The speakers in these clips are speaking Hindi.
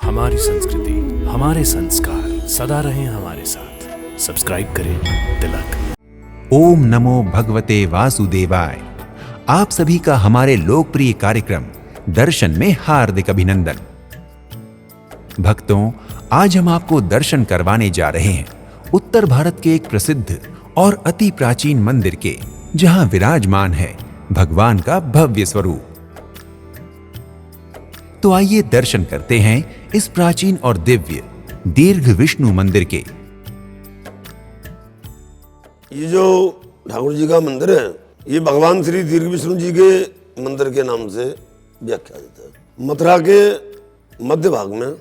हमारी संस्कृति, हमारे संस्कार सदा रहें हमारे साथ। सब्सक्राइब करें तिलक। ओम नमो भगवते वासुदेवाय। आप सभी का हमारे लोकप्रिय कार्यक्रम दर्शन में हार्दिक अभिनंदन। भक्तों, आज हम आपको दर्शन करवाने जा रहे हैं उत्तर भारत के एक प्रसिद्ध और अति प्राचीन मंदिर के, जहां विराजमान है भगवान का भव्य स्वरूप। तो आइए दर्शन करते हैं इस प्राचीन और दिव्य दीर्घ विष्णु मंदिर के। ये जो ठाकुर जी का मंदिर है, ये भगवान श्री दीर्घ विष्णु जी के मंदिर के नाम से व्याख्या देता है। मथुरा के मध्य भाग में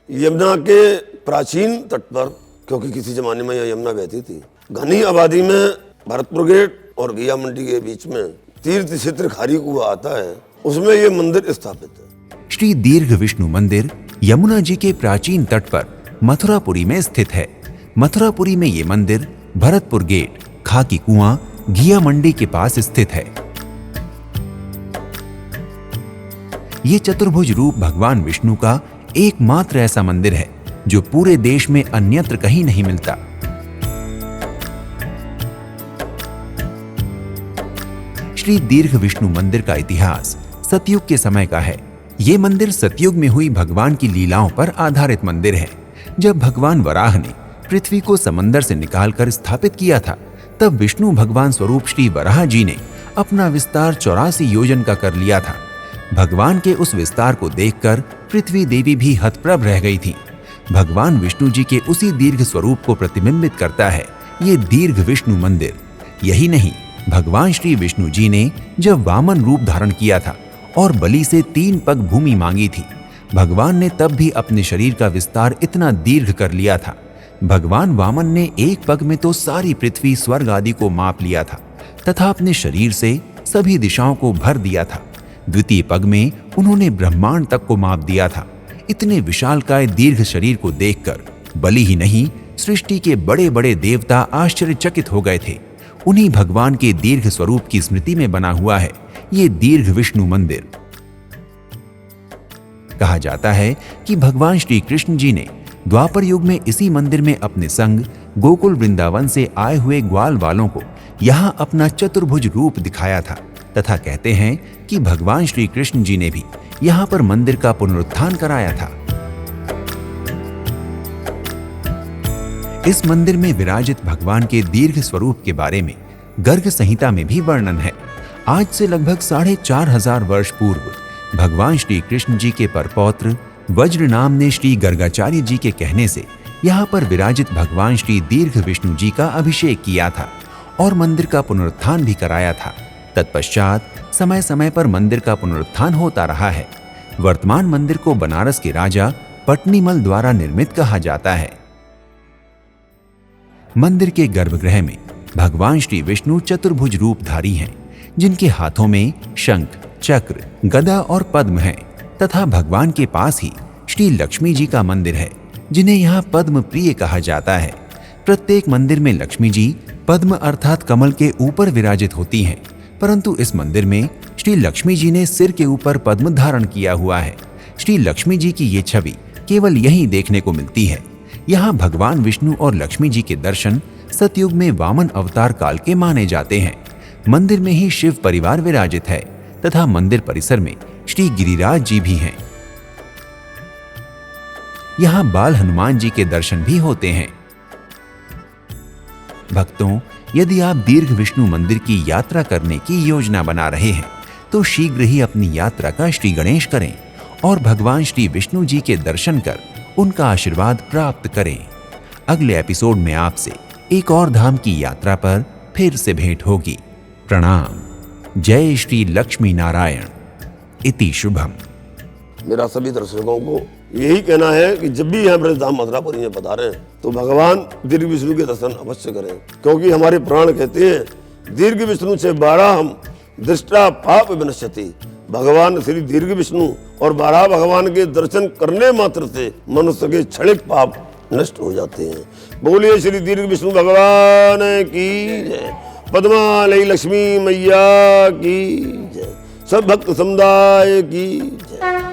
यमुना के प्राचीन तट पर, क्योंकि किसी जमाने में यह यमुना बहती थी, घनी आबादी में भरतपुर गेट और घिया मंडी के बीच में तीर्थ क्षेत्र खारी कुआं आता है, उसमें यह मंदिर स्थापित है। श्री दीर्घ विष्णु मंदिर यमुना जी के प्राचीन तट पर मथुरापुरी में स्थित है। मथुरापुरी में ये मंदिर भरतपुर गेट, खाकी कुआं, घिया मंडी के पास स्थित है। ये चतुर्भुज रूप भगवान विष्णु का एकमात्र ऐसा मंदिर है जो पूरे देश में अन्यत्र कहीं नहीं मिलता। श्री दीर्घ विष्णु मंदिर का इतिहास सतयुग के समय का है। ये मंदिर सतयुग में हुई भगवान की लीलाओं पर आधारित मंदिर है। जब भगवान वराह ने पृथ्वी को समंदर से निकालकर स्थापित किया था, तब विष्णु भगवान स्वरूप श्री वराह जी ने अपना विस्तार 84 योजन का कर लिया था। भगवान के उस विस्तार को देखकर पृथ्वी देवी भी हतप्रभ रह गई थी। भगवान विष्णु जी के उसी दीर्घ स्वरूप को प्रतिबिंबित करता है ये दीर्घ विष्णु मंदिर। यही नहीं, भगवान श्री विष्णु जी ने जब वामन रूप धारण किया था और बलि से 3 पग भूमि मांगी थी, भगवान ने तब भी अपने शरीर का विस्तार इतना दीर्घ कर लिया था। भगवान वामन ने एक पग में तो सारी पृथ्वी, स्वर्ग आदि को माप लिया था तथा अपने शरीर से सभी दिशाओं को भर दिया था। द्वितीय पग में उन्होंने ब्रह्मांड तक को माप दिया था। इतने विशालकाय दीर्घ शरीर को देखकर बलि ही नहीं, सृष्टि के बड़े बड़े देवता आश्चर्यचकित हो गए थे। उन्हीं भगवान के दीर्घ स्वरूप की स्मृति में बना हुआ है ये दीर्घ विष्णु मंदिर। कहा जाता है कि भगवान श्री कृष्ण जी ने द्वापर युग में इसी मंदिर में अपने संग गोकुल वृंदावन से आए हुए ग्वाल वालों को यहाँ अपना चतुर्भुज रूप दिखाया था, तथा कहते हैं कि भगवान श्री कृष्ण जी ने भी यहाँ पर मंदिर का पुनरुत्थान कराया था। इस मंदिर में विराजित भगवान के दीर्घ स्वरूप के बारे में गर्ग संहिता में भी वर्णन है। आज से लगभग 4500 वर्ष पूर्व भगवान श्री कृष्ण जी के परपौत्र वज्र नाम ने श्री गर्गाचार्य जी के कहने से यहाँ पर विराजित भगवान श्री दीर्घ विष्णु जी का अभिषेक किया था और मंदिर का पुनरुत्थान भी कराया था। तत्पश्चात समय समय पर मंदिर का पुनरुत्थान होता रहा है। वर्तमान मंदिर को बनारस के राजा पट्नीमल द्वारा निर्मित कहा जाता है। मंदिर के गर्भगृह में भगवान श्री विष्णु चतुर्भुज रूपधारी हैं, जिनके हाथों में शंख, चक्र, गदा और पद्म है, तथा भगवान के पास ही श्री लक्ष्मी जी का मंदिर है, जिन्हें यहाँ पद्म प्रिय कहा जाता है। प्रत्येक मंदिर में लक्ष्मी जी पद्म अर्थात कमल के ऊपर विराजित होती हैं, परंतु इस मंदिर में श्री लक्ष्मी जी ने सिर के ऊपर पद्म धारण किया हुआ है। श्री लक्ष्मी जी की ये छवि केवल यहीं देखने को मिलती है। यहाँ भगवान विष्णु और लक्ष्मी जी के दर्शन सतयुग में वामन अवतार काल के माने जाते हैं। मंदिर में ही शिव परिवार विराजित है तथा मंदिर परिसर में श्री गिरिराज जी भी हैं। यहाँ बाल हनुमान जी के दर्शन भी होते हैं। भक्तों, यदि आप दीर्घ विष्णु मंदिर की यात्रा करने की योजना बना रहे हैं तो शीघ्र ही अपनी यात्रा का श्री गणेश करें और भगवान श्री विष्णु जी के दर्शन कर उनका आशीर्वाद प्राप्त करें। अगले एपिसोड में आपसे एक और धाम की यात्रा पर फिर से भेंट होगी। प्रणाम। जय श्री लक्ष्मी नारायण। इति शुभम। मेरा सभी दर्शकों को यही कहना है कि जब भी यहाँ ब्रजधाम मथुरापुरी में पधारें तो भगवान दीर्घ विष्णु के दर्शन अवश्य करें, क्योंकि हमारे पुराण कहते हैं दीर्घ विष्णु से 12 हम दृष्टा पाप विनश्यति। भगवान श्री दीर्घ विष्णु और 12 भगवान के दर्शन करने मात्र से मनुष्य के क्षणिक पाप नष्ट हो जाते हैं। बोलिए श्री दीर्घ विष्णु भगवान की जय। पद्मालय लक्ष्मी मैया की जय। सब भक्त समुदाय की जय।